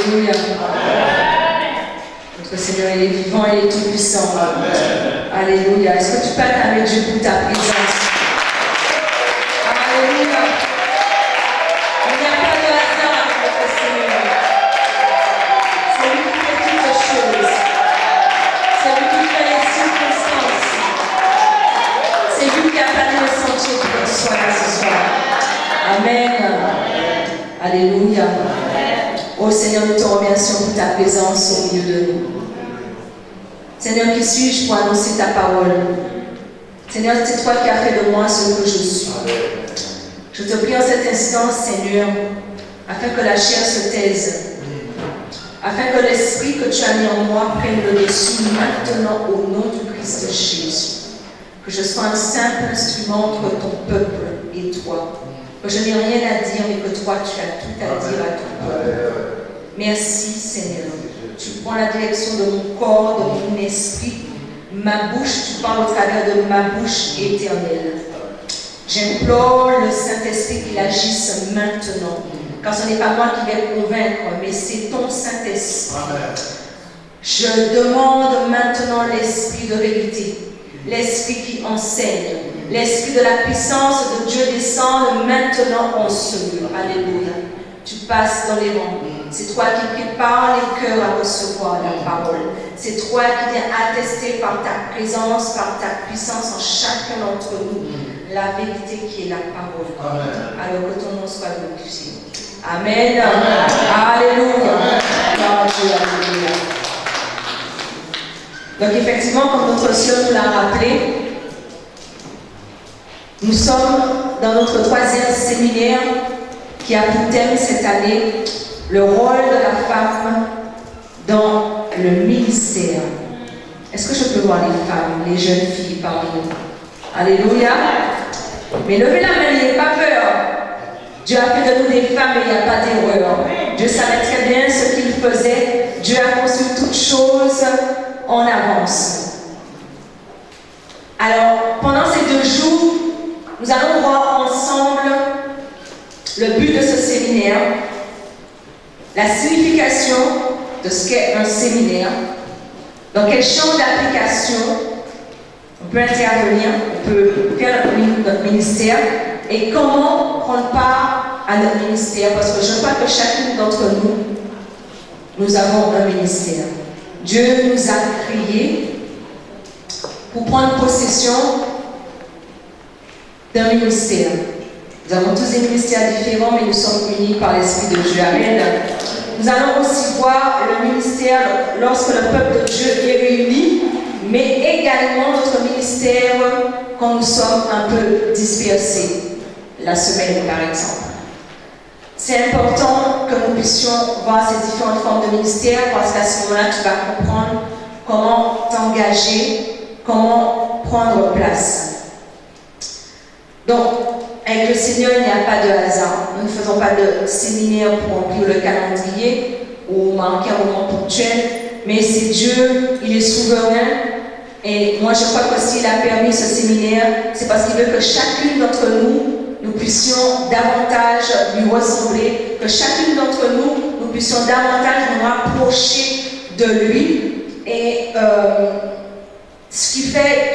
Alléluia. Notre Seigneur, il est vivant, il est tout-puissant. Alléluia. Est-ce que tu peux acclamer Dieu pour ta présence? Alléluia. Il n'y a pas de hasard avec notre Seigneur. C'est lui qui fait toutes les choses. C'est lui qui fait les circonstances. C'est lui qui a plané le sentier pour que tu sois là ce soir. Amen. Alléluia. Oh Seigneur, nous te remercions pour ta présence au milieu de nous. Seigneur, qui suis-je pour annoncer ta parole? Seigneur, c'est toi qui as fait de moi ce que je suis. Je te prie en cet instant, Seigneur, afin que la chair se taise, afin que l'esprit que tu as mis en moi prenne le dessus maintenant au nom du Christ Jésus. Que je sois un simple instrument entre ton peuple et toi. Que je n'ai rien à dire, mais que toi, tu as tout à dire à ton peuple. Merci, Seigneur. Tu prends la direction de mon corps, de mon esprit. Ma bouche, tu parles au travers de ma bouche éternelle. J'implore le Saint-Esprit qu'il agisse maintenant. Car ce n'est pas moi qui vais convaincre, mais c'est ton Saint-Esprit. Je demande maintenant l'Esprit de vérité, l'Esprit qui enseigne, l'Esprit de la puissance de Dieu descend maintenant en ce lieu. Alléluia. Tu passes dans les rangs. C'est toi qui prépares les cœurs à recevoir la parole. C'est toi qui viens attester par ta présence, par ta puissance en chacun d'entre nous la vérité qui est la parole. Amen. Alors que ton nom soit glorifié. Amen. Amen. Alléluia. Alléluia. Donc effectivement, comme notre sœur nous l'a rappelé, nous sommes dans notre 3e séminaire qui a pour thème cette année le rôle de la femme dans le ministère. Est-ce que je peux voir les femmes, les jeunes filles parmi nous? Alléluia. Mais levez la main, n'ayez pas peur. Dieu a fait de nous des femmes et il n'y a pas d'erreur. Dieu savait très bien ce qu'il faisait. Dieu a conçu toutes choses en avance. Alors, pendant ces 2 jours, nous allons voir ensemble le but de ce séminaire, la signification de ce qu'est un séminaire, dans quel champ d'application on peut intervenir, on peut faire notre ministère et comment prendre part à notre ministère, parce que je crois que chacune d'entre nous avons un ministère. Dieu nous a créés pour prendre possession d'un ministère. Nous avons tous des ministères différents, mais nous sommes unis par l'Esprit de Dieu. Amen. Nous allons aussi voir le ministère lorsque le peuple de Dieu est réuni, mais également notre ministère quand nous sommes un peu dispersés, la semaine par exemple. C'est important que nous puissions voir ces différentes formes de ministère, parce qu'à ce moment-là, tu vas comprendre comment t'engager, comment prendre place. Donc, avec le Seigneur, il n'y a pas de hasard. Nous ne faisons pas de séminaire pour remplir le calendrier ou marquer un moment ponctuel, mais c'est Dieu, il est souverain. Et moi, je crois que s'il a permis ce séminaire, c'est parce qu'il veut que chacune d'entre nous puissions davantage lui ressembler, que chacune d'entre nous puissions davantage nous rapprocher de lui. Et ce qui fait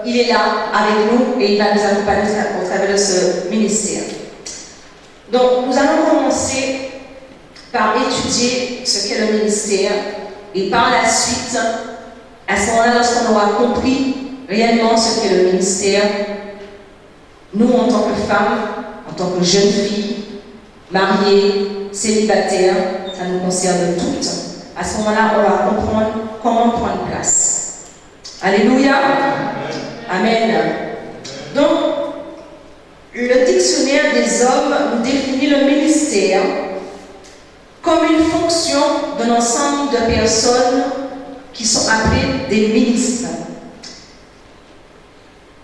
qu'il est là avec nous et il va nous accompagner au travers de ce ministère. Donc, nous allons commencer par étudier ce qu'est le ministère et par la suite, à ce moment-là, lorsqu'on aura compris réellement ce qu'est le ministère, nous, en tant que femmes, en tant que jeunes filles, mariées, célibataires, ça nous concerne toutes. À ce moment-là, on va comprendre comment prendre place. Alléluia. Amen. Donc, le dictionnaire des hommes nous définit le ministère comme une fonction d'un ensemble de personnes qui sont appelées des ministres.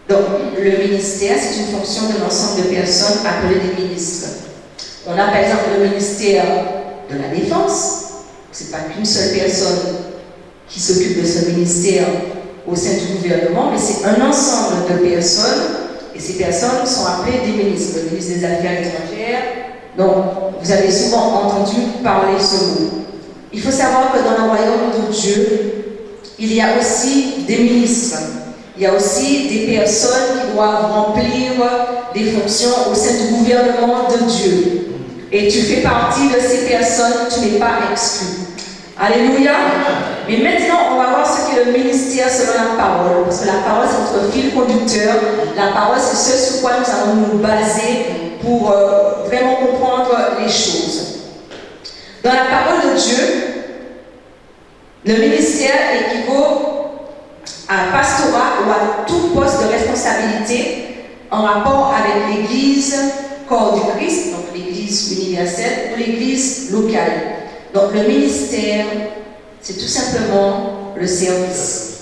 Donc, le ministère, c'est une fonction d'un ensemble de personnes appelées des ministres. On a par exemple le ministère de la Défense. Ce n'est pas qu'une seule personne qui s'occupe de ce ministère au sein du gouvernement, mais c'est un ensemble de personnes, et ces personnes sont appelées des ministres. Le ministre des Affaires étrangères, Donc, vous avez souvent entendu parler ce mot. Il faut savoir que dans le royaume de Dieu, il y a aussi des ministres. Il y a aussi des personnes qui doivent remplir des fonctions au sein du gouvernement de Dieu. Et tu fais partie de ces personnes, tu n'es pas exclu. Alléluia. Mais maintenant, on va voir ce qu'est le ministère selon la parole. Parce que la parole, c'est notre fil conducteur. La parole, c'est ce sur quoi nous allons nous baser pour vraiment comprendre les choses. Dans la parole de Dieu, le ministère équivaut à pastorat ou à tout poste de responsabilité en rapport avec l'Église corps du Christ, donc l'Église universelle ou l'Église locale. Donc le ministère, c'est tout simplement le service.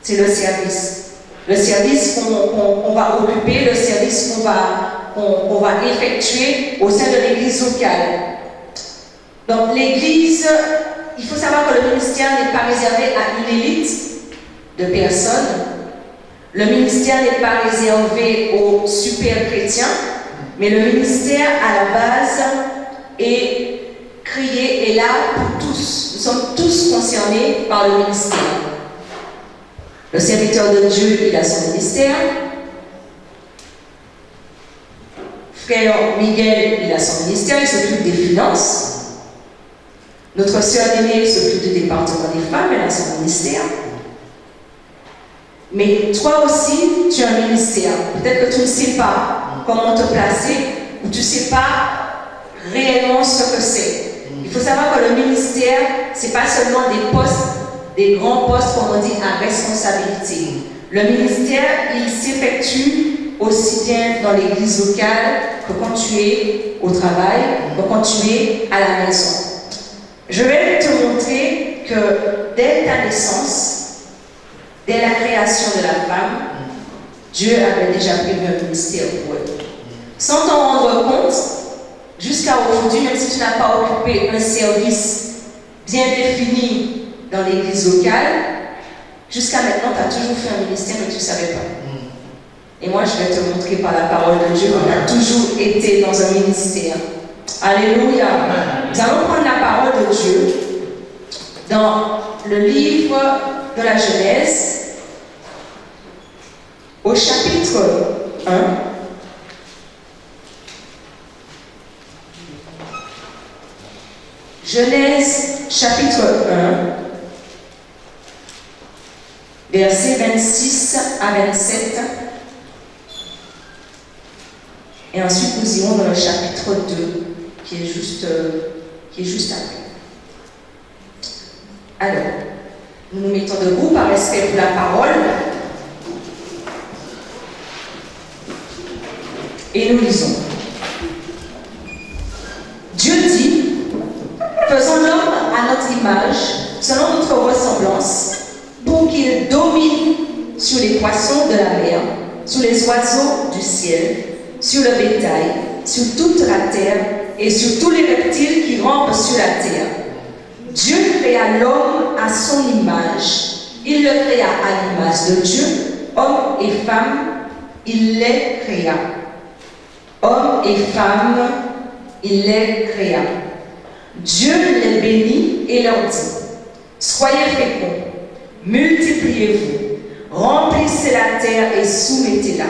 C'est le service. Le service qu'on va occuper, le service qu'on va effectuer au sein de l'Église locale. Donc l'Église, il faut savoir que le ministère n'est pas réservé à une élite de personnes. Le ministère n'est pas réservé aux super chrétiens, mais le ministère à la base est créé, est là pour tous. Nous sommes tous concernés par le ministère. Le serviteur de Dieu, il a son ministère. Frère Miguel, il a son ministère, il s'occupe des finances. Notre sœur aînée s'occupe du département des femmes, elle a son ministère. Mais toi aussi, tu as un ministère. Peut-être que tu ne sais pas comment te placer ou tu ne sais pas réellement ce que c'est. Il faut savoir que le ministère, ce n'est pas seulement des postes, des grands postes, comme on dit, à responsabilité. Le ministère, il s'effectue aussi bien dans l'église locale que quand tu es au travail, que quand tu es à la maison. Je vais te montrer que dès ta naissance, dès la création de la femme, Dieu avait déjà prévu un ministère pour elle. Sans t'en rendre compte, jusqu'à aujourd'hui, même si tu n'as pas occupé un service bien défini dans l'église locale, jusqu'à maintenant, tu as toujours fait un ministère, mais tu ne savais pas. Et moi, je vais te montrer par la parole de Dieu qu'on a toujours été dans un ministère. Alléluia. Nous allons prendre la parole de Dieu dans le livre de la Genèse, au chapitre 1. Genèse, chapitre 1, versets 26 à 27. Et ensuite, nous irons dans le chapitre 2, qui est juste après. Alors, nous nous mettons debout par respect pour la parole. Et nous lisons. Dieu dit, faisons l'homme à notre image, selon notre ressemblance, pour qu'il domine sur les poissons de la mer, sur les oiseaux du ciel, sur le bétail, sur toute la terre et sur tous les reptiles qui rampent sur la terre. Dieu créa l'homme à son image. Il le créa à l'image de Dieu, homme et femme, il les créa. Hommes et femmes, il les créa. Dieu les bénit et leur dit, soyez féconds, multipliez-vous, remplissez la terre et soumettez-la.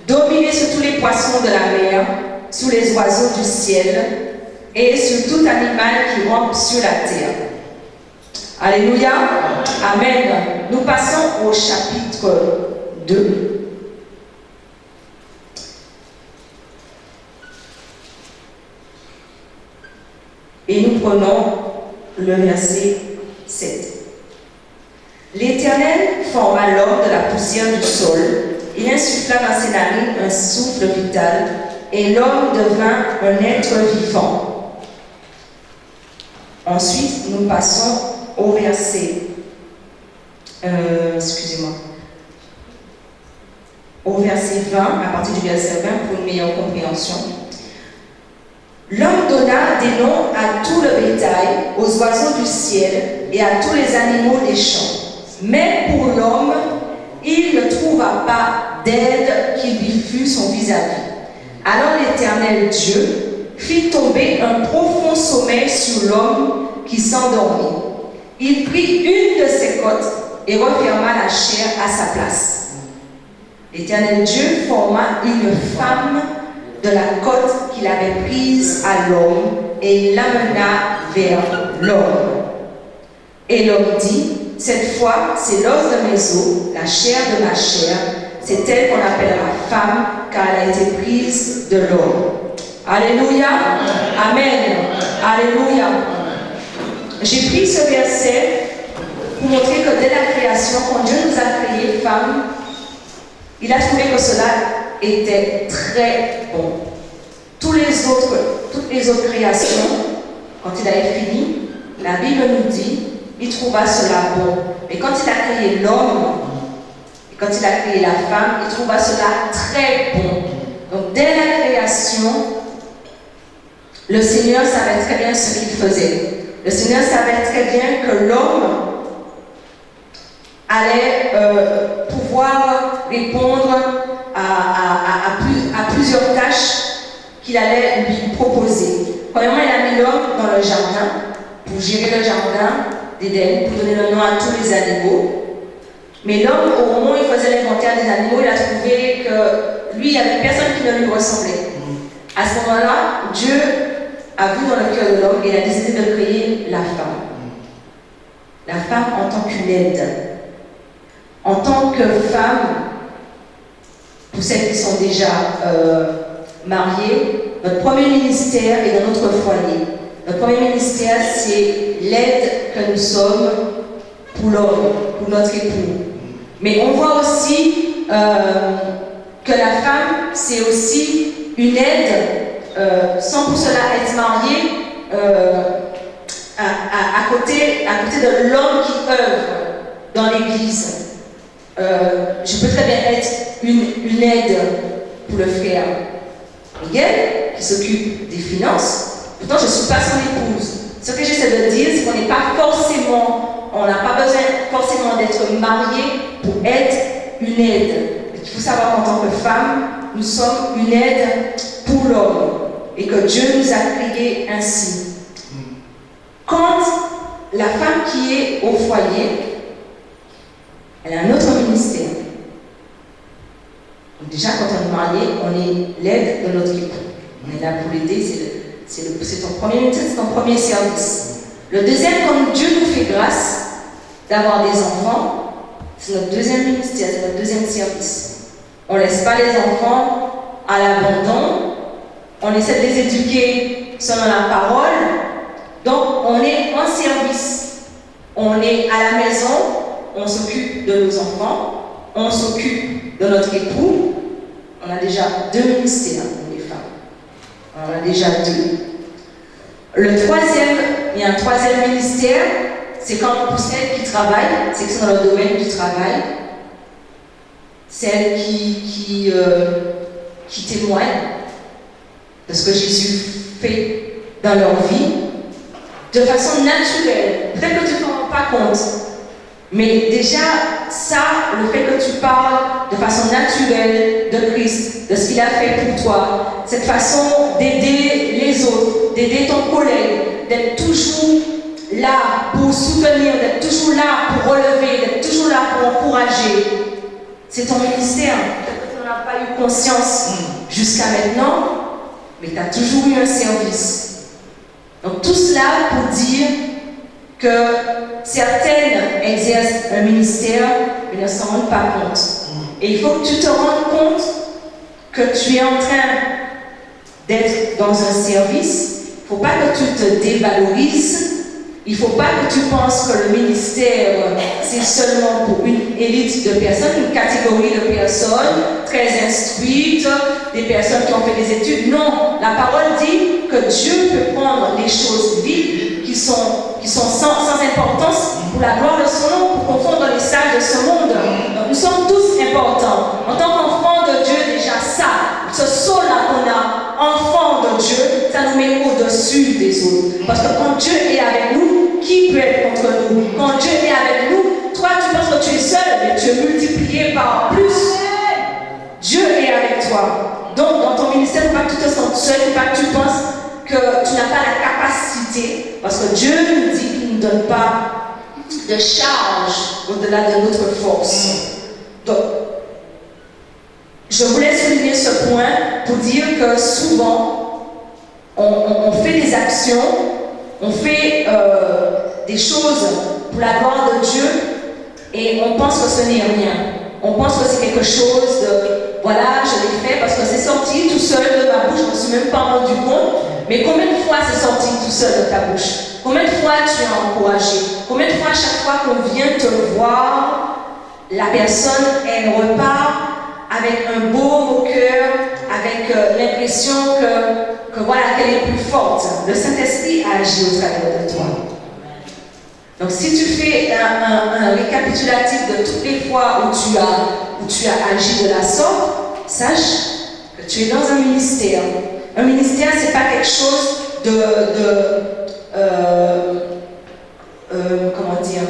Dominez sur tous les poissons de la mer, sur les oiseaux du ciel et sur tout animal qui rampe sur la terre. Alléluia. Amen. Nous passons au chapitre 2. Et nous prenons le verset 7. L'Éternel forma l'homme de la poussière du sol. Il insuffla dans ses narines un souffle vital, et l'homme devint un être vivant. Ensuite, nous passons au verset, au verset 20, à partir du verset 20 pour une meilleure compréhension. L'homme donna des noms à tout le bétail, aux oiseaux du ciel et à tous les animaux des champs. Mais pour l'homme, il ne trouva pas d'aide qui lui fût son vis-à-vis. Alors l'Éternel Dieu fit tomber un profond sommeil sur l'homme qui s'endormit. Il prit une de ses côtes et referma la chair à sa place. L'Éternel Dieu forma une femme de la côte qu'il avait prise à l'homme et il l'amena vers l'homme. Et l'homme dit, cette fois, c'est l'os de mes os, la chair de ma chair, c'est elle qu'on appellera femme, car elle a été prise de l'homme. Alléluia. Amen. Alléluia. J'ai pris ce verset pour montrer que dès la création, quand Dieu nous a créés femmes, il a trouvé que cela était très bon. Toutes les autres créations, quand il avait fini, la Bible nous dit, il trouva cela bon. Mais quand il a créé l'homme, et quand il a créé la femme, il trouva cela très bon. Donc dès la création, le Seigneur savait très bien ce qu'il faisait. Le Seigneur savait très bien que l'homme allait pouvoir répondre à plusieurs tâches qu'il allait lui proposer. Premièrement, il a mis l'homme dans le jardin pour gérer le jardin d'Éden, pour donner le nom à tous les animaux. Mais l'homme, au moment où il faisait l'inventaire des animaux, il a trouvé que lui, il n'y avait personne qui ne lui ressemblait. À ce moment-là, Dieu a vu dans le cœur de l'homme et il a décidé de créer la femme. La femme en tant qu'une aide. En tant que femme, pour celles qui sont déjà mariées, notre premier ministère est dans notre foyer. Notre premier ministère, c'est l'aide que nous sommes pour l'homme, pour notre époux. Mais on voit aussi que la femme, c'est aussi une aide, sans pour cela être mariée, à côté de l'homme qui œuvre dans l'église. Je peux très bien être une aide pour le frère Miguel, qui s'occupe des finances. Pourtant, je ne suis pas son épouse. Ce que j'essaie de dire, c'est qu'on n'est pas forcément, on n'a pas besoin forcément d'être marié pour être une aide. Il faut savoir qu'en tant que femme, nous sommes une aide pour l'homme et que Dieu nous a créés ainsi. Quand la femme qui est au foyer, elle a un autre ministère. Donc déjà, quand on est marié, on est l'aide de notre époux. On est là pour l'aider, c'est ton premier ministère, c'est ton premier service. Le deuxième, comme Dieu nous fait grâce d'avoir des enfants, c'est notre deuxième ministère, c'est notre deuxième service. On ne laisse pas les enfants à l'abandon, on essaie de les éduquer selon la parole, donc on est en service. On est à la maison, on s'occupe de nos enfants, on s'occupe de notre époux. On a déjà deux ministères pour les femmes. On en a déjà deux. Le troisième, il y a un troisième ministère, c'est quand pour celles qui travaillent, c'est que c'est dans le domaine du travail, celles qui témoignent de ce que Jésus fait dans leur vie, de façon naturelle. Peut-être que tu ne t'en rends pas compte, mais déjà, ça, le fait que tu parles de façon naturelle de Christ, de ce qu'il a fait pour toi, cette façon d'aider les autres, d'aider ton collègue, d'être toujours là pour soutenir, d'être toujours là pour relever, d'être toujours là pour encourager, c'est ton ministère. Peut-être que tu n'en as pas eu conscience jusqu'à maintenant, mais tu as toujours eu un service. Donc tout cela pour dire que certaines exercent un ministère, mais ne s'en rendent pas compte. Et il faut que tu te rendes compte que tu es en train d'être dans un service. Il ne faut pas que tu te dévalorises. Il ne faut pas que tu penses que le ministère, c'est seulement pour une élite de personnes, une catégorie de personnes très instruites, des personnes qui ont fait des études. Non, la parole dit que Dieu peut prendre les choses vides qui sont sans importance pour la gloire de son nom, pour confondre les sages de ce monde. Donc nous sommes tous importants. En tant qu'enfants de Dieu, déjà ça, ce saut-là qu'on a, enfants de Dieu, ça nous met au-dessus des autres. Parce que quand Dieu est avec nous, qui peut être contre nous? Quand Dieu est avec nous, toi tu penses que tu es seul, mais tu es multiplié par plus. Dieu est avec toi. Donc dans ton ministère, il ne faut pas que tu te sentes seul, il ne faut pas que tu penses que tu n'as pas la capacité, parce que Dieu nous dit qu'il ne nous donne pas de charge au-delà de notre force. Donc, je voulais souligner ce point pour dire que souvent, on fait des actions, on fait des choses pour la gloire de Dieu et on pense que ce n'est rien. On pense que c'est quelque chose de, voilà, je l'ai fait parce que c'est sorti tout seul de ma bouche, je ne me suis même pas rendu compte. Mais combien de fois c'est sorti tout seul de ta bouche? Combien de fois tu es encouragé? Combien de fois, chaque fois qu'on vient te voir, la personne, elle repart avec un baume au cœur, avec l'impression que voilà, qu'elle est plus forte. Le Saint-Esprit a agi au travers de toi. Donc si tu fais un récapitulatif de toutes les fois où tu as agi de la sorte, sache que tu es dans un ministère. Un ministère, ce n'est pas quelque chose comment dire,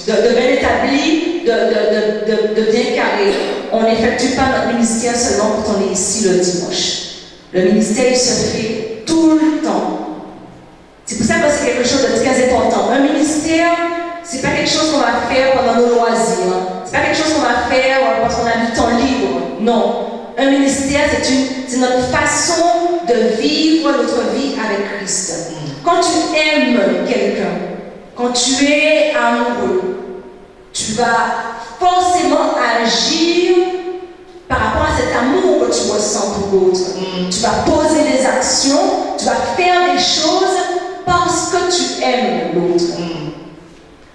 de bien établi, de bien carré. On n'effectue pas notre ministère seulement quand on est ici le dimanche. Le ministère, il se fait tout le temps. C'est pour ça que c'est quelque chose de très important. Un ministère, c'est pas quelque chose qu'on va faire pendant nos loisirs. C'est pas quelque chose qu'on va faire parce qu'on a du temps libre. Non. Un ministère, c'est notre façon de vivre notre vie avec Christ. Quand tu aimes quelqu'un, quand tu es amoureux, tu vas forcément agir par rapport à cet amour que tu ressens pour l'autre. Tu vas poser des actions, tu vas faire des choses parce que tu aimes l'autre.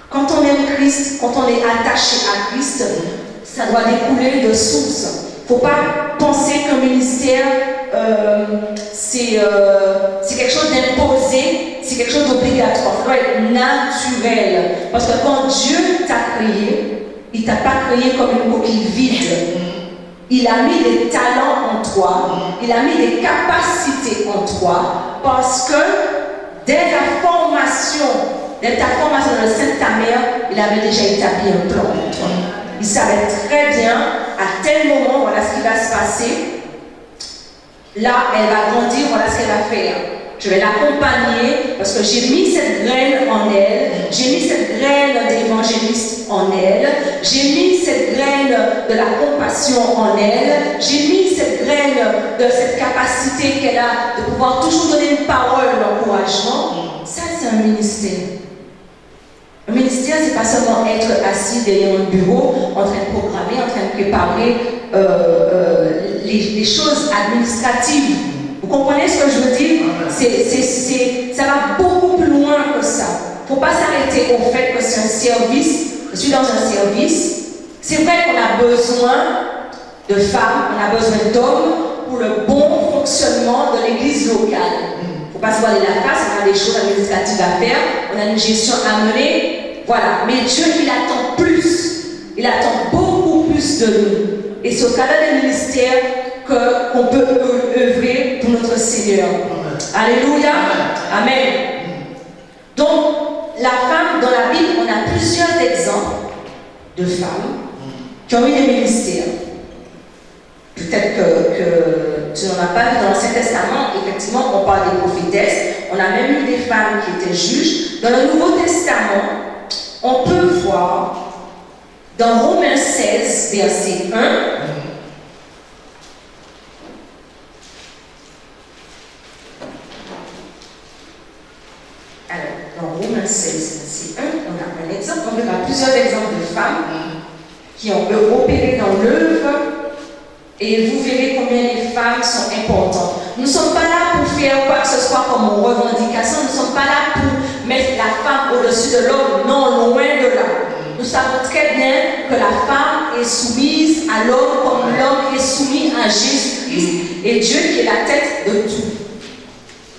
Quand on aime Christ, quand on est attaché à Christ, ça doit découler de source. Il ne faut pas penser qu'un ministère, c'est quelque chose d'imposé, c'est quelque chose d'obligatoire. Ça doit être naturel. Parce que quand Dieu t'a créé, il ne t'a pas créé comme une coquille vide. Il a mis des talents en toi, il a mis des capacités en toi, parce que dès ta formation dans le sein de ta mère, il avait déjà établi un plan pour toi. Il savait très bien, à tel moment, voilà ce qui va se passer. Là, elle va grandir, voilà ce qu'elle va faire. Je vais l'accompagner parce que j'ai mis cette graine en elle, j'ai mis cette graine d'évangéliste en elle, j'ai mis cette graine de la compassion en elle, j'ai mis cette graine de cette capacité qu'elle a de pouvoir toujours donner une parole d'encouragement. Ça, c'est un ministère. Un ministère, c'est pas seulement être assis derrière un bureau, en train de programmer, en train de préparer les choses administratives. Vous comprenez ce que je veux dire? Ça va beaucoup plus loin que ça. Il ne faut pas s'arrêter au fait que c'est un service. Je suis dans un service. C'est vrai qu'on a besoin de femmes, on a besoin d'hommes pour le bon fonctionnement de l'église locale. Il ne faut pas se voiler la face, on a des choses administratives à faire, on a une gestion à mener. Voilà. Mais Dieu, il attend plus. Il attend beaucoup plus de nous. Et c'est au travers des ministères qu'on peut œuvrer pour notre Seigneur. Alléluia. Amen. Donc, la femme, dans la Bible, on a plusieurs exemples de femmes qui ont eu des ministères. Peut-être que tu n'en as pas vu dans l'Ancien Testament. Effectivement, on parle des prophétesses. On a même eu des femmes qui étaient juges. Dans le Nouveau Testament, on peut voir dans Romains 16, verset 1, alors, dans Romains 16, verset 1, on a un exemple, on verra plusieurs exemples de femmes qui ont opéré dans l'œuvre, et vous verrez combien les femmes sont importantes. Nous ne sommes pas là pour faire quoi que ce soit comme revendication, nous ne sommes pas là pour mettre la femme au-dessus de l'homme, non, loin de là. Nous savons très bien que la femme est soumise à l'homme comme l'homme est soumis à Jésus-Christ et Dieu qui est la tête de tout.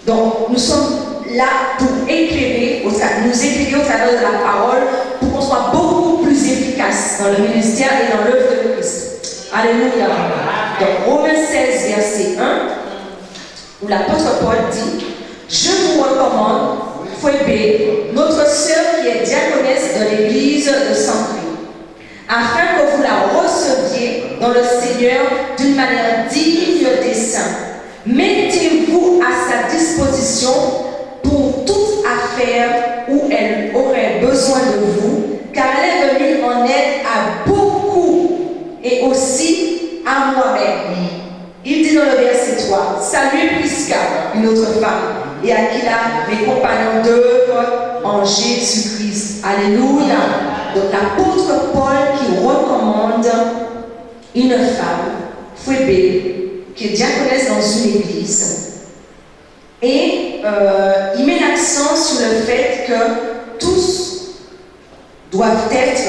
Donc, nous sommes là pour éclairer, nous éclairer au travers de la parole pour qu'on soit beaucoup plus efficace dans le ministère et dans l'œuvre de Christ. Alléluia. Donc, Romains 16, verset 1, où l'apôtre Paul dit: je vous recommande Phoébé, notre sœur qui est diaconesse de l'église de Saint-Cloud, afin que vous la receviez dans le Seigneur d'une manière digne des saints. Mettez-vous à sa disposition aussi à moi-même. Il dit dans le verset 3, saluez Prisca, une autre femme, et Aquila, mes compagnons d'œuvre en Jésus-Christ. Alléluia. Donc l'apôtre Paul qui recommande une femme, Phoébé, qui est diaconesse dans une église. Et il met l'accent sur le fait que tous doivent être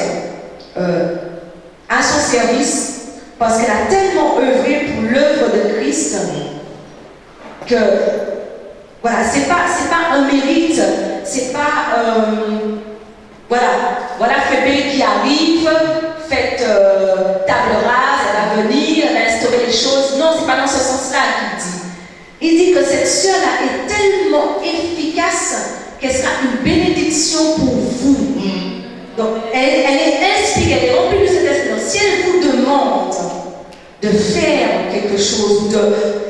à son service parce qu'elle a tellement œuvré pour l'œuvre de Christ que voilà, c'est pas un mérite, c'est pas voilà Phoébé qui arrive, fait table rase, elle va venir, elle va instaurer les choses. Non, c'est pas dans ce sens-là qu'il dit. Il dit que cette sœur-là est tellement efficace qu'elle sera une bénédiction pour vous. Donc, elle est inspirée, elle est remplie de cet esprit. Donc, si elle vous demande de faire quelque chose,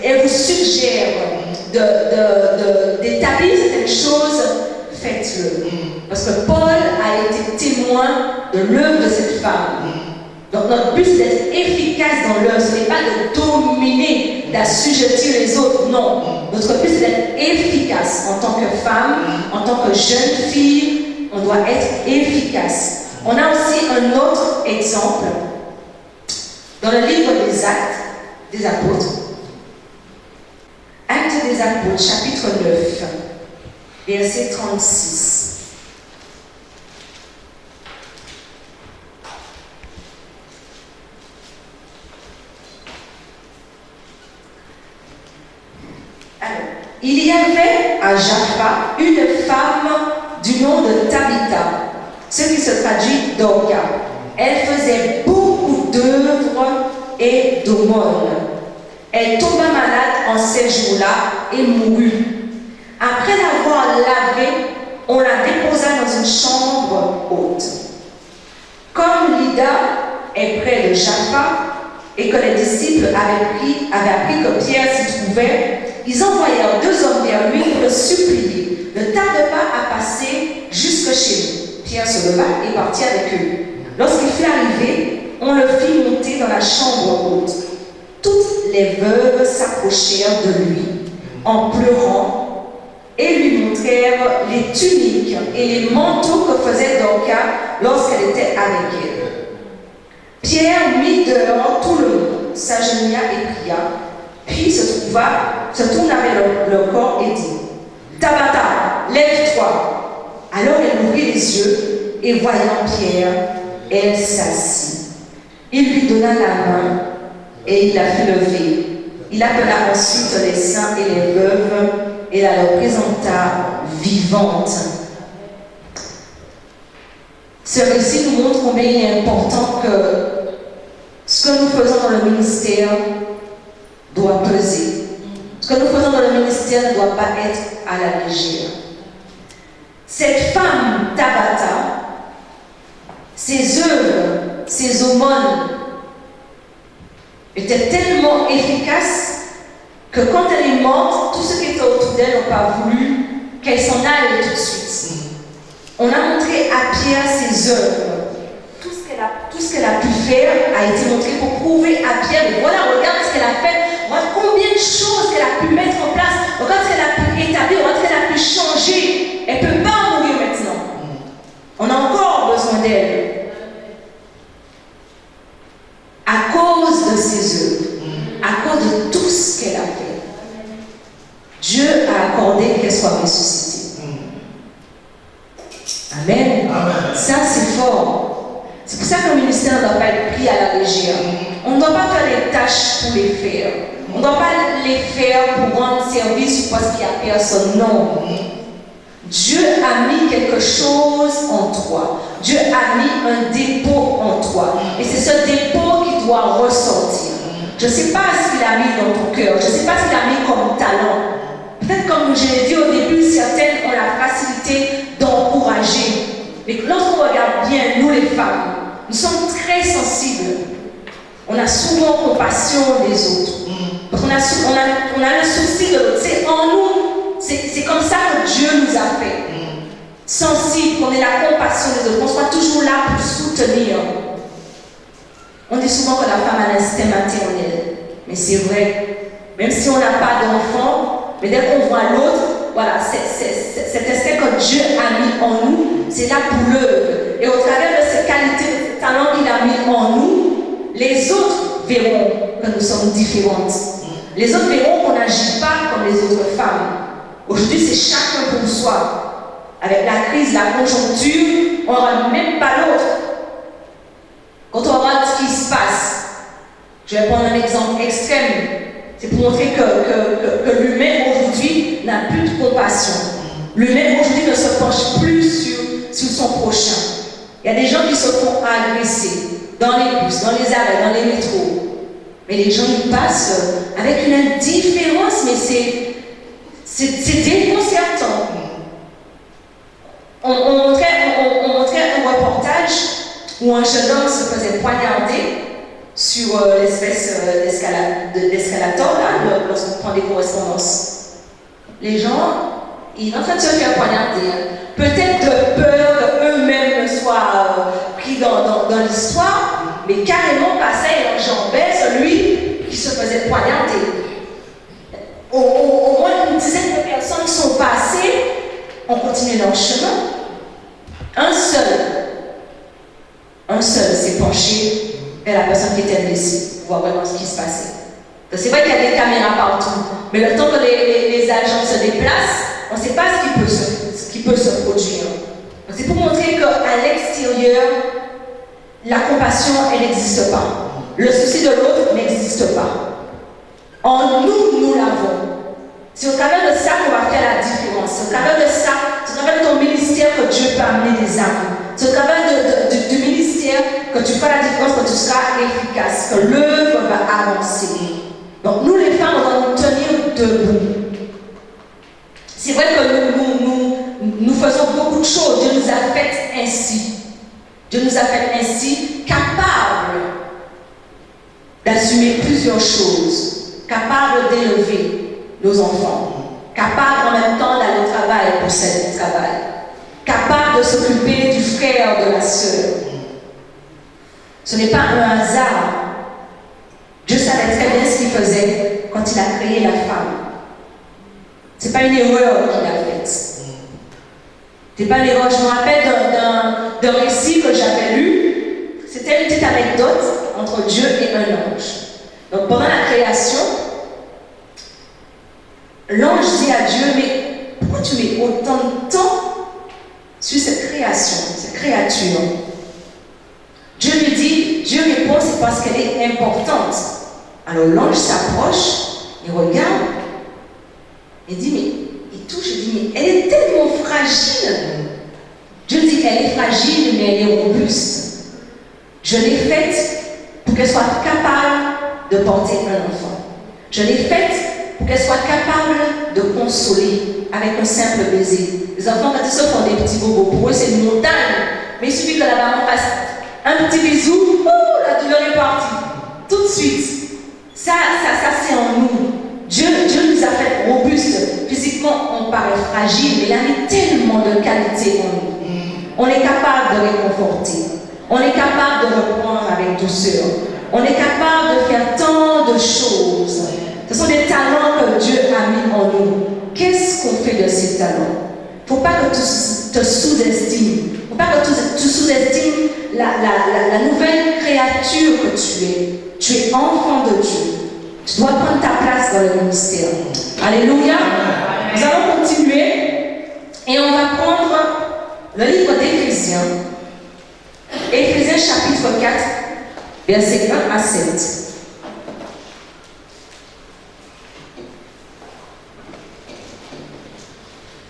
elle vous suggère d'établir certaines choses, faites-le. Parce que Paul a été témoin de l'œuvre de cette femme. Donc notre but c'est d'être efficace dans l'œuvre, ce n'est pas de dominer, d'assujettir les autres, non. Notre but c'est d'être efficace en tant que femme, en tant que jeune fille, on doit être efficace. On a aussi un autre exemple dans le livre des Actes des Apôtres. Actes des Apôtres, chapitre 9, verset 36. Il y avait à Jaffa une femme du nom de Tabitha, ce qui se traduit Dorcas. Elle faisait beaucoup d'œuvres et d'aumônes. Elle tomba malade en ces jours-là et mourut. Après l'avoir lavée, on la déposa dans une chambre haute. Comme Lydda est près de Jaffa et que les disciples avaient appris que Pierre s'y trouvait, ils envoyèrent 2 hommes vers lui pour le supplier. Ne tarde pas à passer jusque chez lui. Pierre se leva et partit avec eux. Lorsqu'il fut arrivé, on le fit monter dans la chambre haute. Toutes les veuves s'approchèrent de lui en pleurant et lui montrèrent les tuniques et les manteaux que faisait Dorcas lorsqu'elle était avec elle. Pierre mit dehors tout le monde, s'agenouilla et pria. Puis se tourna vers leur corps et dit, Tabitha, lève-toi. Alors elle ouvrit les yeux et voyant Pierre, elle s'assit. Il lui donna la main et il la fit lever. Il appela ensuite les saints et les veuves et la leur présenta vivante. Ce récit nous montre combien il est important que ce que nous faisons dans le ministère doit peser. Ce que nous faisons dans le ministère ne doit pas être à la légère. Cette femme, Tabitha, ses œuvres, ses aumônes étaient tellement efficaces que quand elle est morte, tous ceux qui étaient autour d'elle n'ont pas voulu qu'elle s'en aille tout de suite. On a montré à Pierre ses œuvres. Tout ce qu'elle a pu faire a été montré pour prouver à Pierre, mais voilà, regarde ce qu'elle a fait, regarde combien de choses qu'elle a pu mettre en place, regarde ce qu'elle a pu établir, regarde ce qu'elle a pu changer. Elle ne peut pas mourir maintenant. On a encore besoin d'elle. À cause de ses œuvres, à cause de tout ce qu'elle a fait, Dieu a accordé qu'elle soit ressuscitée. Amen. Amen. Ça, c'est fort. C'est pour ça que le ministère ne doit pas être pris à la légère. On ne doit pas faire les tâches pour les faire. On ne doit pas les faire pour rendre service parce qu'il n'y a personne. Non. Dieu a mis quelque chose en toi. Dieu a mis un dépôt en toi. Et c'est ce dépôt qui doit ressortir. Je ne sais pas ce qu'il a mis dans ton cœur. Je ne sais pas ce qu'il a mis comme talent. Peut-être comme je l'ai dit au début, certaines ont la facilité d'encourager. Mais lorsqu'on regarde bien, nous les femmes, nous sommes très sensibles. On a souvent compassion des autres. Parce qu'on a le souci de l'autre. C'est en nous. C'est comme ça que Dieu nous a fait. Sensibles, qu'on ait la compassion des autres, qu'on soit toujours là pour soutenir. On dit souvent que la femme a l'instinct maternel. Mais c'est vrai. Même si on n'a pas d'enfant, mais dès qu'on voit l'autre, voilà, cet instinct que Dieu a mis en nous, c'est là pour l'œuvre. Et au travers de ces qualités, ces talents qu'il a mis en nous, les autres verront que nous sommes différentes. Les autres verront qu'on n'agit pas comme les autres femmes. Aujourd'hui, c'est chacun pour soi. Avec la crise, la conjoncture, on ne rend même pas l'autre. Quand on regarde ce qui se passe, je vais prendre un exemple extrême. C'est pour montrer que l'humain aujourd'hui n'a plus de compassion. L'humain aujourd'hui ne se penche plus sur son prochain. Il y a des gens qui se font agresser dans les bus, dans les arrêts, dans les métros. Mais les gens y passent avec une indifférence, mais c'est déconcertant. On montrait un reportage où un jeune homme se faisait poignarder sur l'espèce d'escalator, là, lorsqu'on prend des correspondances. Les gens, ils sont en train de se faire poignarder. Peut-être de peur qu'eux-mêmes ne soient pris dans l'histoire, mais carrément passaient et enjambaient celui qui se faisait poignarder. Au moins une dizaine de personnes sont passées, ont continué leur chemin. Un seul s'est penché vers la personne qui était blessée, pour voir vraiment ce qui se passait. C'est vrai qu'il y a des caméras partout, mais le temps que les agents se déplacent, on ne sait pas ce qui peut se produire. C'est pour montrer qu'à l'extérieur, la compassion, elle n'existe pas. Le souci de l'autre n'existe pas. En nous, nous l'avons. C'est au travers de ça qu'on va faire la différence. C'est au travers de ça, c'est au travers de ton ministère que Dieu peut amener des âmes. C'est au travers du ministère que tu feras la différence, que tu seras efficace, que l'œuvre va avancer. Donc nous les femmes, on va nous tenir debout. C'est vrai que nous faisons beaucoup de choses. Dieu nous a fait ainsi. Dieu nous a fait ainsi, capables d'assumer plusieurs choses, capables d'élever nos enfants, capables en même temps d'aller au travail pour cette travail, capables de s'occuper du frère, de la sœur. Ce n'est pas un hasard. Dieu savait très bien ce qu'il faisait quand il a créé la femme. Ce n'est pas une erreur qu'il a faite. Ce n'est pas une erreur. Je me rappelle d'un récit que j'avais lu. C'était une petite anecdote entre Dieu et un ange. Donc pendant la création, l'ange dit à Dieu, mais pourquoi tu mets autant de temps sur cette création, cette créature? Dieu lui dit, Dieu répond, c'est parce qu'elle est importante. Alors l'ange s'approche, il regarde, il dit, mais il touche, il dit, mais elle est tellement fragile. Dieu dit, elle est fragile, mais elle est robuste. Je l'ai faite pour qu'elle soit capable de porter un enfant. Je l'ai faite pour qu'elle soit capable de consoler avec un simple baiser. Les enfants, quand ils se font des petits bobos, pour eux c'est une montagne. Mais il suffit que la maman fasse un petit bisou, la douleur est partie. Tout de suite. Ça c'est en nous. Dieu nous a fait robustes. Physiquement, on paraît fragile, mais il a mis tellement de qualités en nous. On est capable de réconforter. On est capable de reprendre avec douceur. On est capable de faire tant de choses. Ce sont des talents que Dieu a mis en nous. Qu'est-ce qu'on fait de ces talents? Il ne faut pas que tu te sous-estimes. Il ne faut pas que tu sous-estimes la nouvelle créature que tu es. Tu es enfant de Dieu. Tu dois prendre ta place dans le ministère. Alléluia. Nous allons continuer et on va prendre le livre d'Éphésiens. Éphésiens chapitre 4, versets 1 à 7.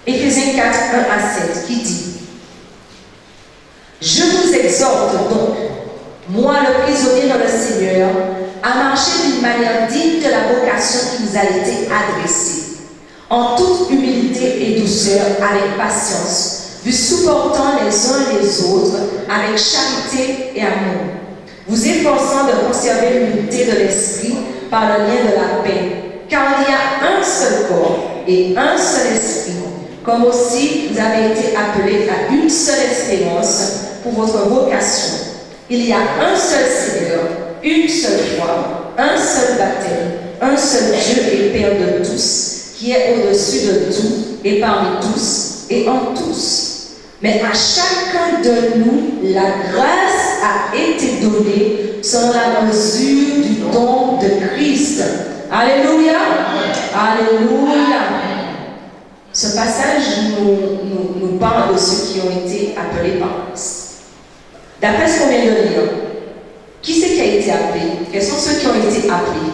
Éphésiens 4, 1 à 7, qui dit: Je vous exhorte donc, moi le prisonnier dans le Seigneur, à marcher d'une manière digne de la vocation qui nous a été adressée, en toute humilité et douceur, avec patience, vous supportant les uns les autres, avec charité et amour, vous efforçant de conserver l'unité de l'esprit par le lien de la paix, car il y a un seul corps et un seul esprit, comme aussi vous avez été appelés à une seule espérance pour votre vocation. Il y a un seul Seigneur, une seule foi, un seul baptême, un seul Dieu et Père de tous, qui est au-dessus de tout et parmi tous et en tous. Mais à chacun de nous, la grâce a été donnée selon la mesure du don de Christ. Alléluia! Alléluia! Ce passage nous parle de ceux qui ont été appelés par Christ. D'après ce qu'on vient de lire, qui c'est qui a été appelé? Quels sont ceux qui ont été appelés?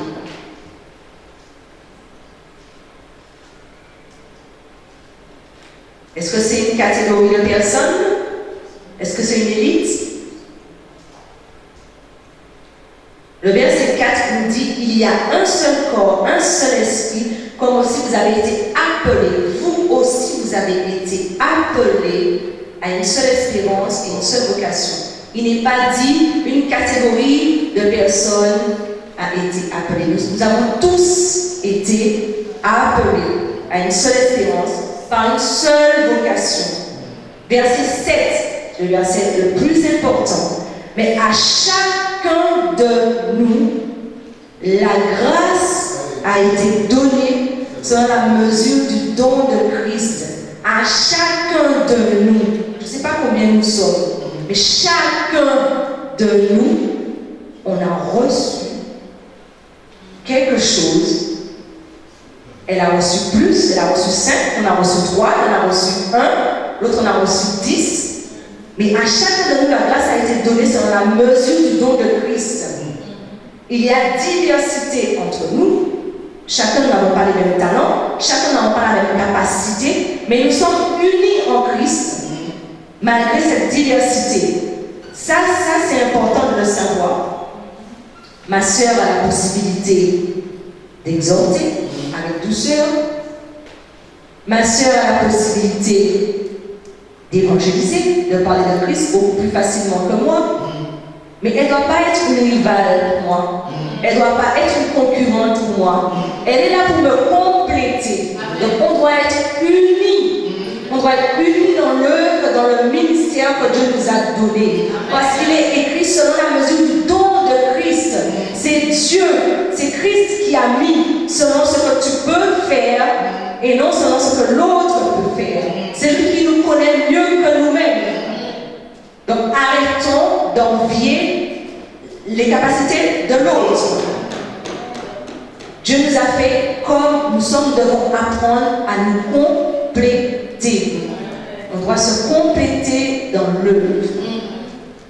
Est-ce que c'est une catégorie de personnes? Est-ce que c'est une élite? Le verset 4 nous dit, il y a un seul corps, un seul esprit, comme aussi vous avez été appelés. Vous aussi, vous avez été appelés à une seule espérance et une seule vocation. Il n'est pas dit une catégorie de personnes a été appelée. Nous avons tous été appelés à une seule espérance par une seule vocation. Verset 7, le verset le plus important. Mais à chacun de nous, la grâce a été donnée selon la mesure du don de Christ. À chacun de nous, je ne sais pas combien nous sommes, mais chacun de nous, on a reçu quelque chose. Elle a reçu plus, elle a reçu 5, on a reçu 3, on a reçu 1, l'autre on a reçu 10. Mais à chacun de nous, la grâce a été donnée selon la mesure du don de Christ. Il y a diversité entre nous. Chacun n'avons pas les mêmes talents, chacun n'a pas la même capacité, mais nous sommes unis en Christ malgré cette diversité. Ça c'est important de le savoir. Ma sœur a la possibilité d'exhorter avec douceur. Ma sœur a la possibilité d'évangéliser, de parler de Christ beaucoup plus facilement que moi. Mais elle ne doit pas être une rivale pour moi. Elle ne doit pas être une concurrente pour moi. Elle est là pour me compléter. Donc on doit être unis. On doit être unis dans l'œuvre, dans le ministère que Dieu nous a donné. Parce qu'il est écrit selon la mesure du don de Christ. C'est Dieu, c'est Christ qui a mis selon ce que tu peux faire et non selon ce que l'autre peut faire. C'est lui qui nous connaît mieux que nous-mêmes. Donc arrêtons d'envier les capacités de l'autre. Dieu nous a fait comme nous sommes, nous devons apprendre à nous compléter. On doit se compléter dans l'œuvre.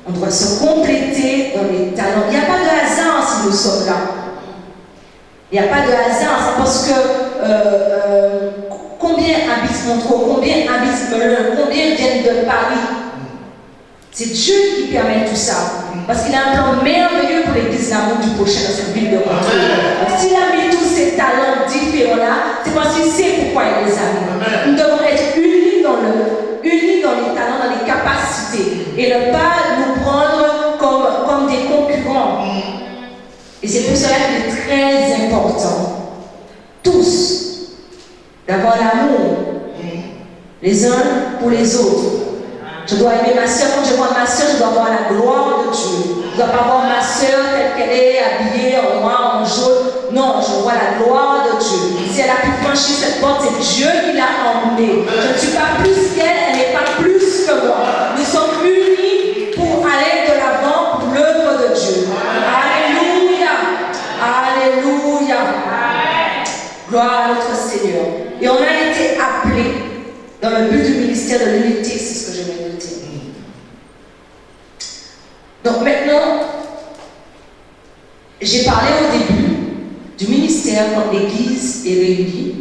On doit se compléter dans les talents. Il n'y a pas de hasard si nous sommes là. Il n'y a pas de hasard. C'est parce que combien habitent Montreux, combien habitent Melun, combien viennent de Paris. C'est Dieu qui permet tout ça. Parce qu'il a un plan merveilleux pour l'église d'amour du prochain dans cette ville de Montreux. Donc s'il a mis tous ces talents différents-là, c'est parce qu'il sait pourquoi il les a mis. Nous devons être unis dans l'œuvre, unis dans les talents, dans les capacités. Et ne pas nous prendre comme des concurrents. Et c'est pour cela qu'il est très important, tous, d'avoir l'amour les uns pour les autres. Je dois aimer ma soeur. Quand je vois ma soeur, je dois voir la gloire de Dieu. Je ne dois pas voir ma soeur telle qu'elle est, habillée en noir, en jaune. Non, je vois la gloire de Dieu. Si elle a pu franchir cette porte, c'est Dieu qui l'a emmenée. Je ne suis pas plus qu'elle, elle n'est pas plus que moi. Nous sommes unis pour aller de l'avant pour l'œuvre de Dieu. Alléluia. Alléluia. Gloire à notre Seigneur. Et on a été appelés dans le but du ministère de l'unité, c'est ce que je viens de dire. Donc maintenant, j'ai parlé au début du ministère quand l'Église est réunie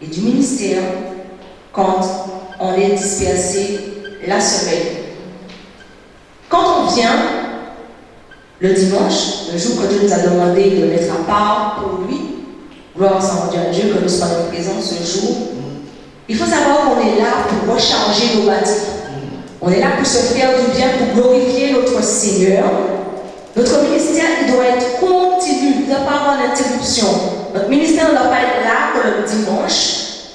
et du ministère quand on est dispersé la semaine. Quand on vient le dimanche, le jour que Dieu nous a demandé de mettre à part pour lui, gloire soit à Dieu que nous soyons présents ce jour, il faut savoir qu'on est là pour recharger nos batteries. On est là pour se faire du bien, pour glorifier notre Seigneur. Notre ministère, il doit être continu, il ne doit pas avoir d'interruption. Notre ministère ne doit pas être là que le dimanche,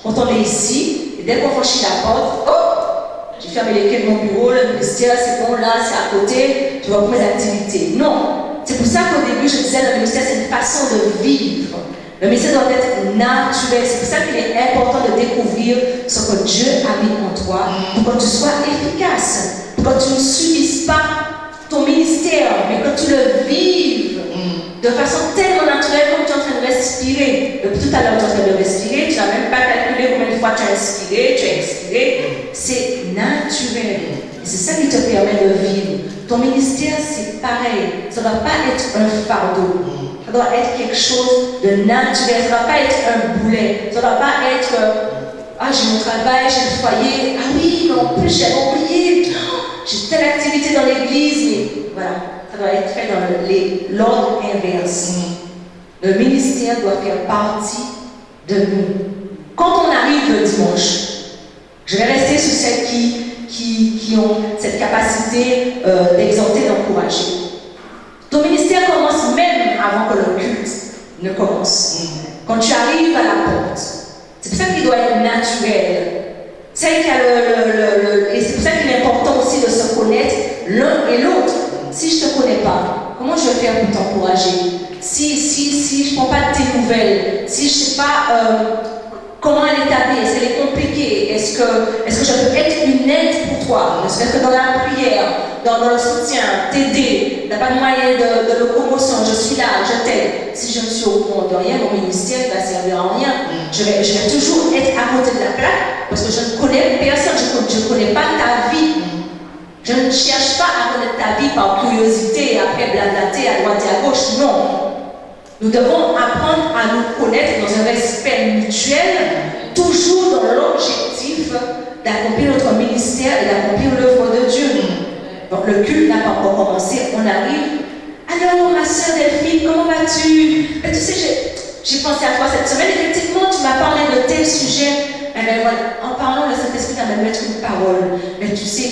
quand on est ici, et dès qu'on franchit la porte, oh, j'ai fermé les quais de mon bureau, le ministère, c'est bon, là, c'est à côté, je vais pour mes activités. Non, C'est pour ça qu'au début, je disais, le ministère, c'est une façon de vivre. Le ministère doit être naturel. C'est pour ça qu'il est important de découvrir ce que Dieu a mis en toi pour que tu sois efficace, pour que tu ne subisses pas ton ministère, mais que tu le vives de façon tellement naturelle comme tu es en train de respirer. Depuis tout à l'heure, tu es en train de respirer, tu n'as même pas calculé combien de fois tu as inspiré, tu as expiré. C'est naturel. Et c'est ça qui te permet de vivre. Ton ministère, c'est pareil. Ça ne doit pas être un fardeau. Ça doit être quelque chose de naturel. Ça ne doit pas être un boulet. Ça ne doit pas être j'ai mon travail, j'ai le foyer. Ah oui, mais en plus, j'ai oublié. J'ai telle activité dans l'église. Mais voilà, ça doit être fait dans l'ordre inverse. Le ministère doit faire partie de nous. Quand on arrive le dimanche, je vais rester sur celles qui ont cette capacité d'exhorter, d'encourager. Ton ministère commence même avant que le culte ne commence. Quand tu arrives à la porte, c'est pour ça qu'il doit être naturel. C'est et c'est pour ça qu'il est important aussi de se connaître l'un et l'autre. Si je ne te connais pas, comment je vais faire pour t'encourager? Si je ne prends pas de tes nouvelles, si je ne sais pas comment elle est habillée, est-ce qu'elle est compliquée, est-ce que je peux être une aide pour toi? Est-ce que dans la prière, dans le soutien, t'aider, tu n'as pas de moyen de locomotion, je suis là, je t'aide. Si je ne suis au courant de rien, mon ministère ne va servir à rien. Je vais toujours être à côté de la plaque parce que je ne connais personne, je ne connais pas ta vie. Je ne cherche pas à connaître ta vie par curiosité et après blablater à droite et à gauche, non. Nous devons apprendre à nous connaître dans un respect mutuel, toujours dans l'objectif d'accomplir notre ministère et d'accomplir l'œuvre de Dieu. Donc le culte n'a pas encore commencé, on arrive. Alors ma soeur Delphine, comment vas-tu? Tu sais, j'ai pensé à toi cette semaine, effectivement tu m'as parlé de tel sujet. Eh bien voilà, en parlant, le Saint-Esprit va me mettre une parole. Mais tu sais,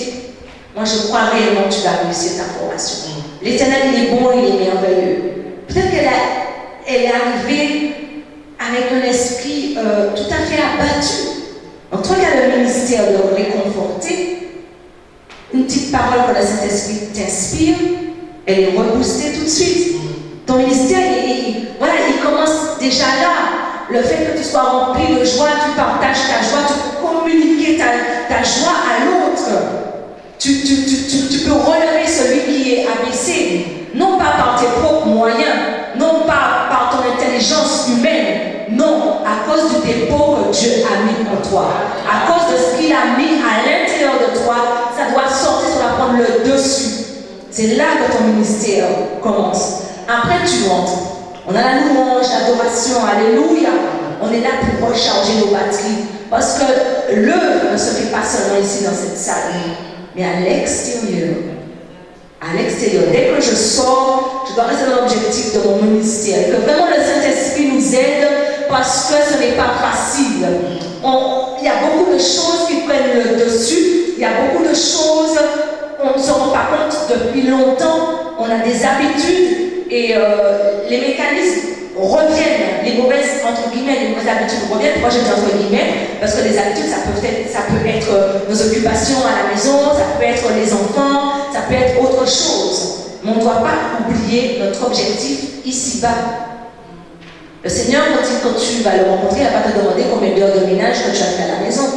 moi je crois réellement que tu vas réussir ta formation. L'Éternel il est bon, il est merveilleux. Peut-être qu'elle est arrivée avec un esprit tout à fait abattu. Donc toi qui as le ministère de réconforter, une petite parole que le Saint-Esprit t'inspire, elle est reboostée tout de suite. Ton ministère, il commence déjà là. Le fait que tu sois rempli de joie, tu partages ta joie, tu peux communiquer ta joie à l'autre. Tu peux relever celui qui est abaissé, non pas par tes propres moyens, non pas par ton intelligence humaine, non, à cause du dépôt que Dieu a mis en toi, à cause de ce qu'il a mis à l'intérieur de toi, ça doit sortir, ça doit prendre le dessus. C'est là que ton ministère commence. Après, tu rentres. On a la louange, l'adoration, alléluia. On est là pour recharger nos batteries. Parce que l'œuvre ne se fait pas seulement ici dans cette salle, mais à l'extérieur. À l'extérieur. Dès que je sors, je dois rester dans l'objectif de mon ministère. Que vraiment le Saint-Esprit nous aide parce que ce n'est pas facile. Il y a beaucoup de choses qui prennent le dessus. Il y a beaucoup de choses, on ne se rend pas compte depuis longtemps. On a des habitudes et les mécanismes reviennent. Les mauvaises, entre guillemets, les mauvaises habitudes reviennent. Pourquoi je dis entre guillemets? Parce que les habitudes, ça peut être nos occupations à la maison, ça peut être les enfants, ça peut être autre chose. Mais on ne doit pas oublier notre objectif ici-bas. Le Seigneur, quand tu vas le rencontrer, il ne va pas te demander combien d'heures de ménage que tu as fait à la maison,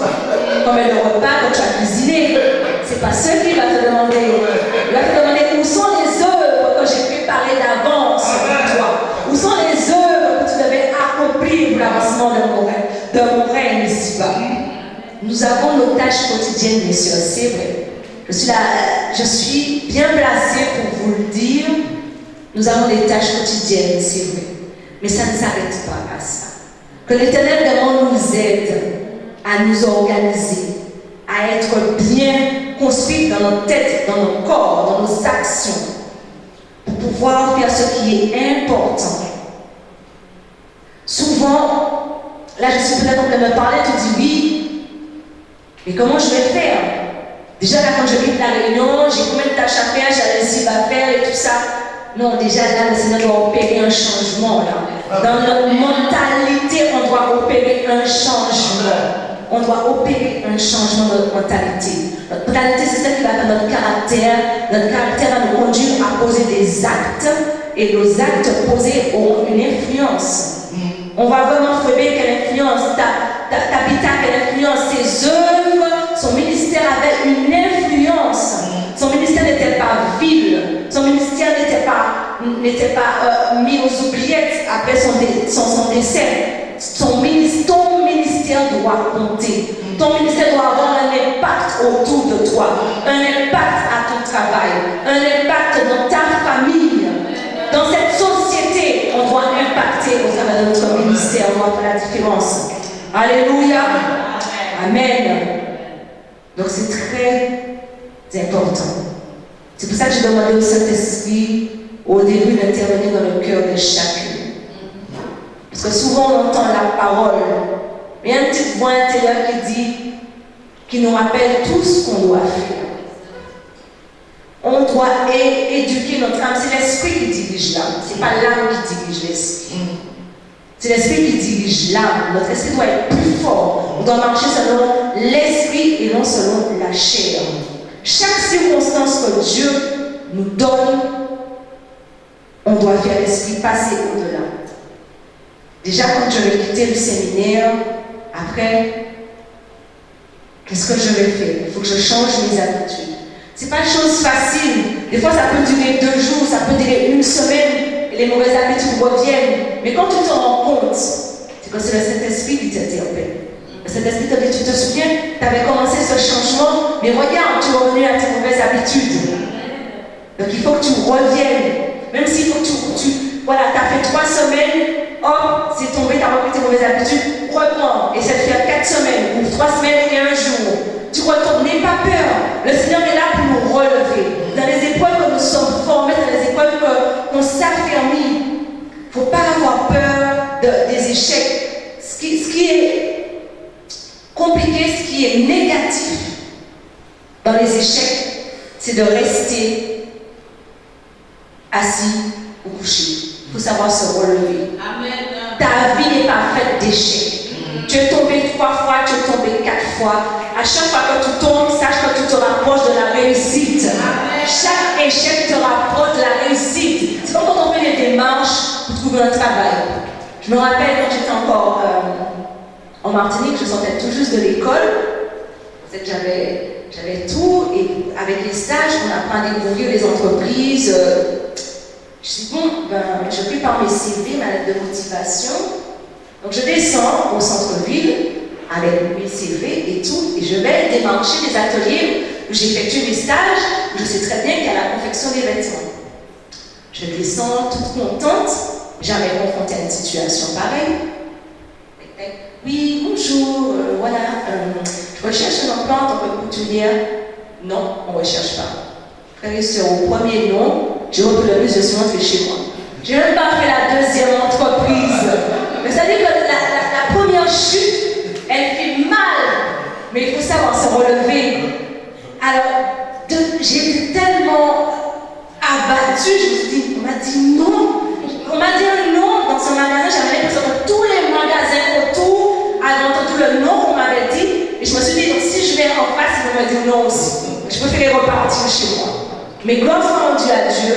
combien de repas que tu as cuisiné. Ce n'est pas ce qu'il va te demander. Il va te demander où sont les œuvres que j'ai préparées d'avance pour toi. Où sont les œuvres que tu devais accomplir pour l'avancement de mon règne ici-bas. Nous avons nos tâches quotidiennes, mes soeurs, c'est vrai. Je suis bien placée pour vous le dire. Nous avons des tâches quotidiennes, c'est vrai. Mais ça ne s'arrête pas à ça. Que l'Éternel vraiment nous aide à nous organiser, à être bien construits dans nos têtes, dans nos corps, dans nos actions, pour pouvoir faire ce qui est important. Souvent, là je suis peut-être en train de me parler, tu dis oui, mais comment je vais faire? Déjà là quand je quitte la réunion, j'ai combien de tâches à faire, j'ai la lessive à faire et tout ça. Non, déjà là, le Seigneur doit opérer un changement là. Dans notre mentalité, on doit opérer un changement. On doit opérer un changement de notre mentalité. Notre mentalité, c'est ça qui va faire notre caractère. Notre caractère va nous conduire à poser des actes et nos actes posés auront une influence. On va vraiment frapper quelle influence, Tabitha, quelle influence, ses œuvres, son ministère avait une influence. Son ministère n'était pas vil, son ministère n'était pas mis aux oubliettes après son décès. Ton ministère doit compter. Ton ministère doit avoir un impact autour de toi, un impact à ton travail, un impact dans ta famille. Dans cette société, on doit impacter au travers de notre ministère, on doit faire la différence. Alléluia. Amen. Donc c'est très important. C'est pour ça que j'ai demandé au Saint-Esprit au début d'intervenir dans le cœur de chacun. Parce que souvent on entend la parole, mais il y a une petite voix intérieure qui nous rappelle tout ce qu'on doit faire. On doit éduquer notre âme. C'est l'esprit qui dirige l'âme. Ce n'est pas l'âme qui dirige l'esprit. C'est l'esprit qui dirige l'âme. Notre esprit doit être plus fort. On doit marcher selon l'esprit et non selon la chair. Chaque circonstance que Dieu nous donne, on doit faire l'esprit passer au-delà. Déjà, quand je vais quitter le séminaire, après, qu'est-ce que je vais faire? Il faut que je change mes habitudes. Ce n'est pas une chose facile. Des fois, ça peut durer 2 jours, ça peut durer 1 semaine, et les mauvaises habitudes reviennent. Mais quand tu te rends compte, c'est que c'est le Saint-Esprit qui t'interpelle. Le Saint-Esprit te dit, tu te souviens, tu avais commencé ce changement, mais regarde, tu es revenu à tes mauvaises habitudes. Donc il faut que tu reviennes. Même s'il faut que tu as fait 3 semaines, hop, c'est tombé, tu as repris tes mauvaises habitudes, reprends. Et ça te fait 4 semaines, ou 3 semaines et 1 jour. Tu retournes, n'aie pas peur. Le Seigneur est là pour nous relever. Dans les épreuves que nous sommes formés, dans les épreuves qu'on s'affermit, il ne faut pas avoir peur des échecs. Ce qui est compliqué, ce qui est négatif dans les échecs, c'est de rester assis ou couché. Il faut savoir se relever. Amen. Ta vie n'est pas faite d'échecs. Tu es tombé 3 fois, tu es tombé 4 fois. À chaque fois que tu tombes, sache que tu te rapproches de la réussite. Amen. Chaque échec te rapproche de la réussite. C'est comme quand on fait des démarches pour trouver un travail. Je me rappelle quand j'étais encore en Martinique, je sortais tout juste de l'école. J'avais tout, et avec les stages, on apprend à découvrir les entreprises. Je dis, je prépare mes CV, ma lettre de motivation. Donc je descends au centre-ville avec mes CV et tout, et je vais démarcher des ateliers où j'effectue mes stages, où je sais très bien qu'il y a la confection des vêtements. Je descends toute contente, jamais confrontée à une situation pareille. Oui, bonjour, voilà, je recherche un emploi en tant que couturière. Non, on ne recherche pas. Frère et sœur, au premier nom, j'ai repris le bus, je suis rentrée chez moi. Je n'ai même pas fait la deuxième entreprise. Mais ça veut dire que la première chute, elle fait mal. Mais il faut savoir se relever. Alors, j'ai été tellement abattue, je me suis dit, on m'a dit non. On m'a dit un non dans ce magasin, j'avais l'impression que tous les magasins autour avaient entendu le non qu'on m'avait dit. Et je me suis dit, donc si je vais en face, ils vont me dire non aussi. Je préférais repartir chez moi. Mais gloire soit rendue à Dieu.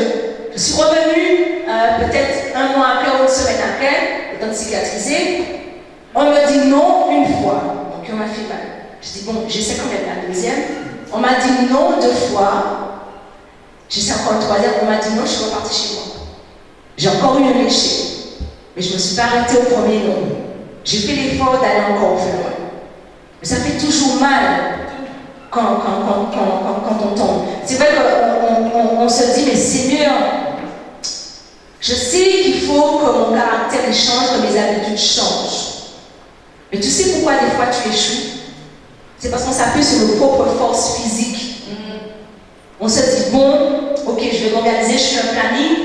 Je suis revenue peut-être 1 mois après ou 1 semaine après, le temps de cicatriser. On me dit non 1 fois. Mon cœur m'a fait mal. Je dis bon, j'essaie quand même la 2e. On m'a dit non 2 fois. J'essaie encore une 3e. On m'a dit non, je suis repartie chez moi. J'ai encore eu un échec. Mais je ne me suis pas arrêtée au premier non. J'ai fait l'effort d'aller encore plus loin. Mais ça fait toujours mal quand on tombe. C'est vrai qu'on se dit, mais Seigneur, je sais qu'il faut que mon caractère change, que mes habitudes changent. Mais tu sais pourquoi des fois tu échoues? C'est parce qu'on s'appuie sur nos propres forces physiques. On se dit, bon, ok, je vais m'organiser, je fais un planning,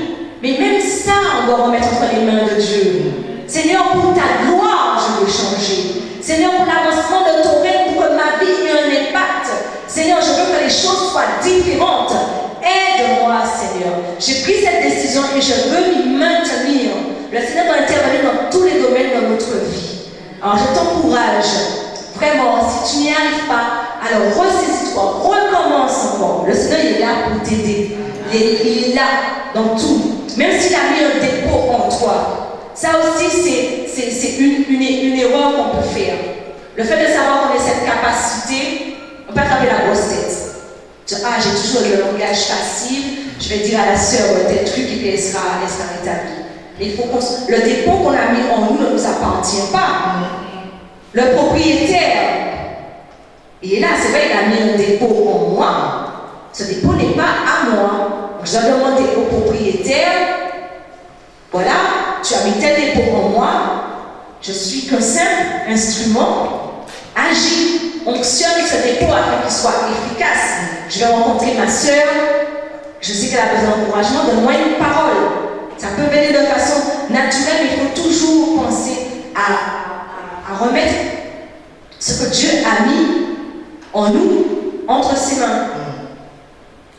mais même ça, on doit remettre entre les mains de Dieu. Seigneur, pour ta gloire, je veux changer. Seigneur, pour l'avancement de ton règne, pour que ma vie ait un impact. Seigneur, je veux que les choses soient différentes. Aide-moi, Seigneur. J'ai pris cette décision et je veux m'y maintenir. Le Seigneur doit intervenir dans tous les domaines de notre vie. Alors, je t'encourage. Vraiment, si tu n'y arrives pas, alors ressaisis-toi, recommence encore. Le Seigneur est là pour t'aider. Il est là dans tout. Même s'il a mis un dépôt en toi, ça aussi c'est une erreur qu'on peut faire. Le fait de savoir qu'on a cette capacité, on peut attraper la grosse tête. Ah, j'ai toujours le langage facile, je vais dire à la sœur tel truc et puis elle sera rétablie. Il faut le dépôt qu'on a mis en nous ne nous appartient pas. Le propriétaire, il est là, c'est vrai, il a mis un dépôt en moi. Ce dépôt n'est pas à moi. Donc, je dois demander au propriétaire, voilà, tu as mis tel dépôt en moi, je suis qu'un simple instrument, agis, onctionne ce dépôt afin qu'il soit efficace. Je vais rencontrer ma sœur, je sais qu'elle a besoin d'encouragement, donne-moi une parole. Ça peut venir de façon naturelle, mais il faut toujours penser à remettre ce que Dieu a mis en nous, entre ses mains.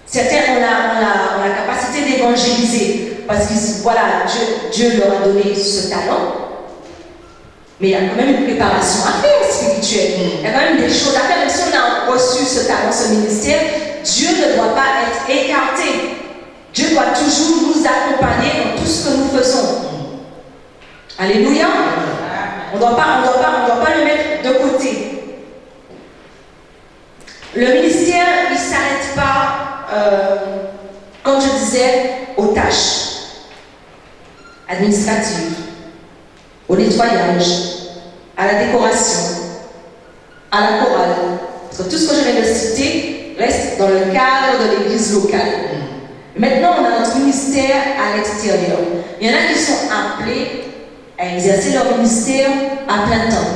Certains ont la capacité d'évangéliser, parce que voilà, Dieu leur a donné ce talent, mais il y a quand même une préparation à faire spirituelle. Il y a quand même des choses à faire, même si on a reçu ce talent, ce ministère, Dieu ne doit pas être écarté. Dieu doit toujours nous accompagner dans tout ce que nous faisons. Alléluia. On ne doit pas le mettre de côté. Le ministère, il ne s'arrête pas, comme je disais, aux tâches administratives, au nettoyage, à la décoration, à la chorale. Parce que tout ce que je viens de citer reste dans le cadre de l'église locale. Maintenant, on a notre ministère à l'extérieur. Il y en a qui sont appelés à exercer leur ministère à plein temps.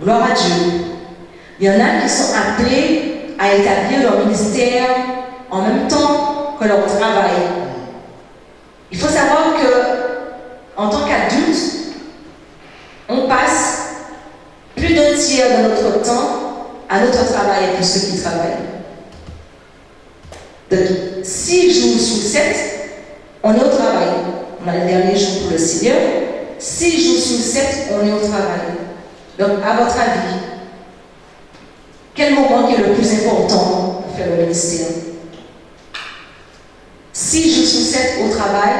Gloire à Dieu. Il y en a qui sont appelés à établir leur ministère en même temps que leur travail. Il faut savoir que, en tant qu'adulte, on passe plus d'un tiers de notre temps à notre travail pour ceux qui travaillent. De 6 jours sur 7, on est au travail. On a le dernier jour pour le Seigneur. 6 jours sur 7, on est au travail. Donc, à votre avis, quel moment est le plus important pour faire le ministère? 6 jours sur 7 au travail,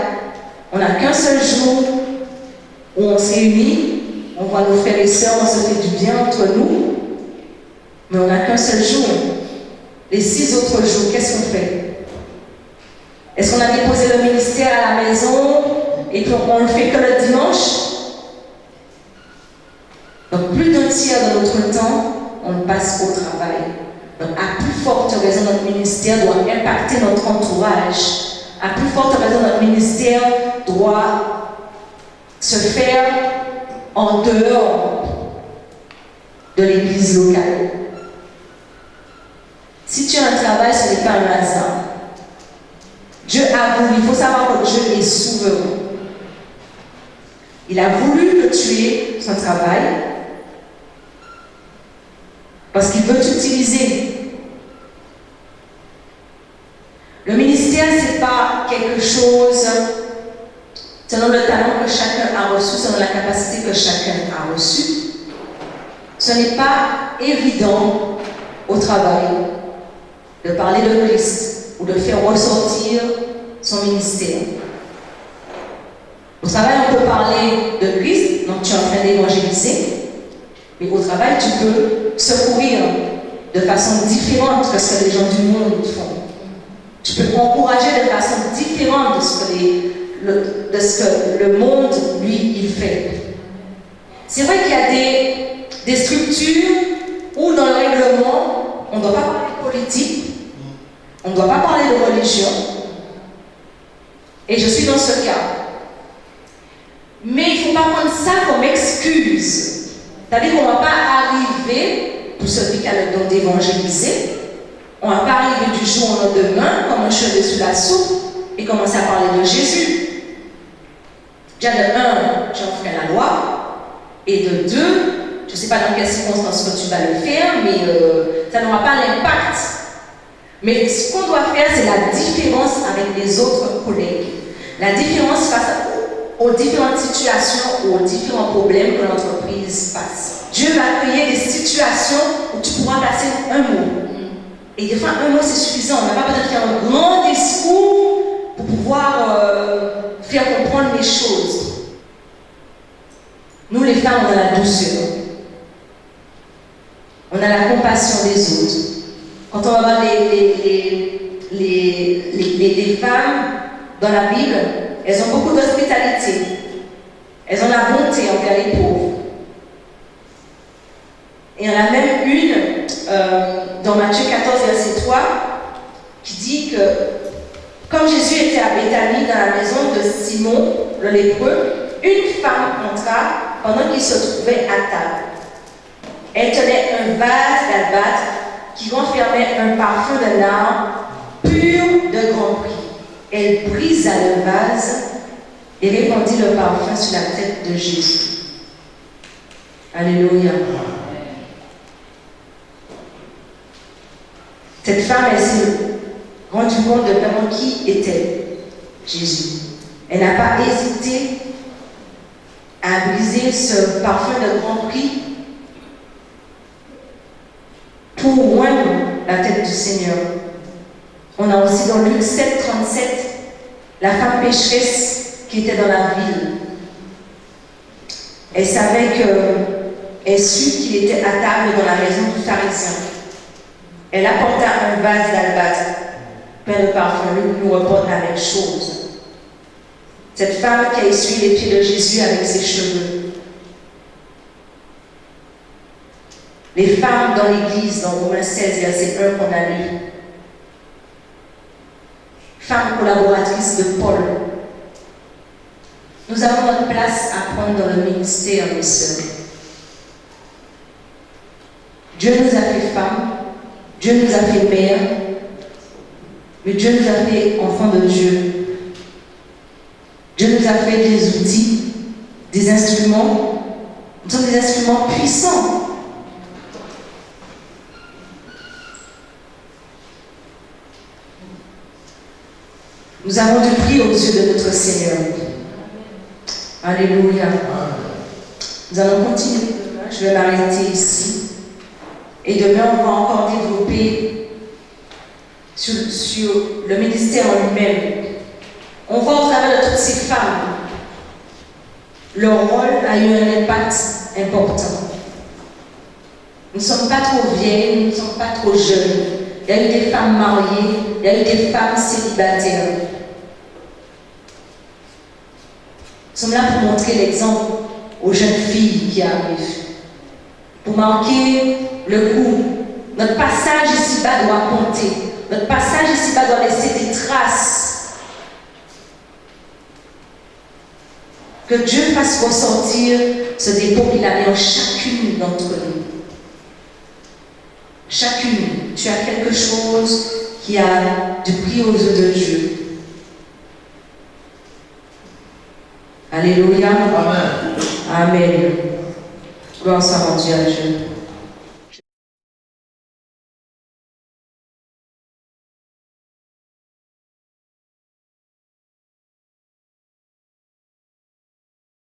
on n'a qu'un seul jour où on se réunit, on voit nos frères et sœurs, on se fait du bien entre nous, mais on n'a qu'un seul jour. Les 6 autres jours, qu'est-ce qu'on fait? Est-ce qu'on a déposé le ministère à la maison et puis on ne le fait que le dimanche? Donc plus d'un tiers de notre temps, on le passe au travail. Donc à plus forte raison, notre ministère doit impacter notre entourage. À plus forte raison, notre ministère doit se faire en dehors de l'église locale. Si tu as un travail, ce n'est pas un hasard. Dieu a voulu, il faut savoir que Dieu est souverain. Il a voulu que tu aies son travail parce qu'il veut t'utiliser. Le ministère, ce n'est pas quelque chose selon le talent que chacun a reçu, selon la capacité que chacun a reçue. Ce n'est pas évident au travail de parler de Christ ou de faire ressortir son ministère. Au travail, on peut parler de Christ, donc tu es en train d'évangéliser, mais au travail, tu peux secourir de façon différente de ce que les gens du monde font. Tu peux encourager de façon différente de ce que le monde, lui, il fait. C'est vrai qu'il y a des structures où, dans le règlement, on ne doit pas parler de politique, on ne doit pas parler de religion. Et je suis dans ce cas. Mais il ne faut pas prendre ça comme excuse. C'est-à-dire qu'on ne va pas arriver, pour celui qui a le don d'évangéliser, on ne va pas arriver du jour au lendemain, comme un cheveu sous la soupe, et commencer à parler de Jésus. Déjà de 1, tu enfreins la loi, et de 2, je ne sais pas dans quelles circonstances que tu vas le faire, mais ça n'aura pas l'impact. Mais ce qu'on doit faire, c'est la différence avec les autres collègues. La différence face aux différentes situations ou aux différents problèmes que l'entreprise passe. Dieu va créer des situations où tu pourras placer un mot. Et des fois, un mot, c'est suffisant. On n'a pas besoin de faire un grand discours pour pouvoir faire comprendre les choses. Nous, les femmes, on a la douceur. On a la compassion des autres. Quand on va voir les femmes dans la Bible, elles ont beaucoup d'hospitalité. Elles ont la bonté envers les pauvres. Et il y en a même une, dans Matthieu 14, verset 3, qui dit que, comme Jésus était à Béthanie, dans la maison de Simon, le lépreux, une femme entra pendant qu'il se trouvait à table. Elle tenait un vase d'albâtre qui renfermait un parfum de nard pur de grand prix. Elle brisa le vase et répandit le parfum sur la tête de Jésus. Alléluia. Cette femme, elle s'est rendue compte de vraiment qui était Jésus. Elle n'a pas hésité à briser ce parfum de grand prix pour oindre la tête du Seigneur. On a aussi dans Luc 7, 37, la femme pécheresse qui était dans la ville. Elle savait elle sut qu'il était à table dans la maison du pharisien. Elle apporta un vase d'albâtre plein de parfum. Luc nous reporte la même chose. Cette femme qui a essuyé les pieds de Jésus avec ses cheveux. Les femmes dans l'église, dans Romains 16, verset 1 qu'on a lu. Femmes collaboratrices de Paul. Nous avons notre place à prendre dans le ministère, mes sœurs. Dieu nous a fait femmes, Dieu nous a fait mères, mais Dieu nous a fait enfants de Dieu. Dieu nous a fait des outils, des instruments. Nous sommes des instruments puissants. Nous avons du prix aux yeux de notre Seigneur. Alléluia. Nous allons continuer demain. Je vais m'arrêter ici. Et demain, on va encore développer sur le ministère en lui-même. On voit au travers de toutes ces femmes, leur rôle a eu un impact important. Nous ne sommes pas trop vieilles, nous ne sommes pas trop jeunes. Il y a eu des femmes mariées, il y a eu des femmes célibataires. Nous sommes là pour montrer l'exemple aux jeunes filles qui arrivent. Pour marquer le coup. Notre passage ici-bas doit compter. Notre passage ici-bas doit laisser des traces. Que Dieu fasse ressortir ce dépôt qu'il a mis en chacune d'entre nous. Chacune, tu as quelque chose qui a du prix aux yeux de Dieu. Alléluia. Amen. Amen. Gloire soit rendue à Dieu.